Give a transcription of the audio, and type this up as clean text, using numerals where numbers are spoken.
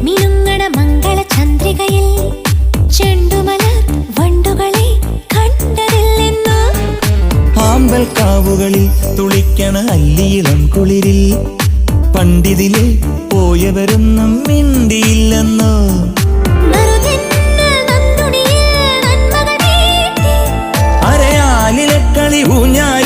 മിനുങ്ങണ മംഗള ചന്ദ്രികയിൽ ചെണ്ടുമലർ വണ്ടുകളെ കണ്ടതില്ലെന്നോ. ആമ്പൽ കാവുകളിൽ തുളിക്കണ അല്ലിയിളം കുളിരിൽ പണ്ടിതിലെ പോയവരൊന്നും മിണ്ടിയില്ലെന്നോ. അരയാലിലെ കളി ഊഞ്ഞാൽ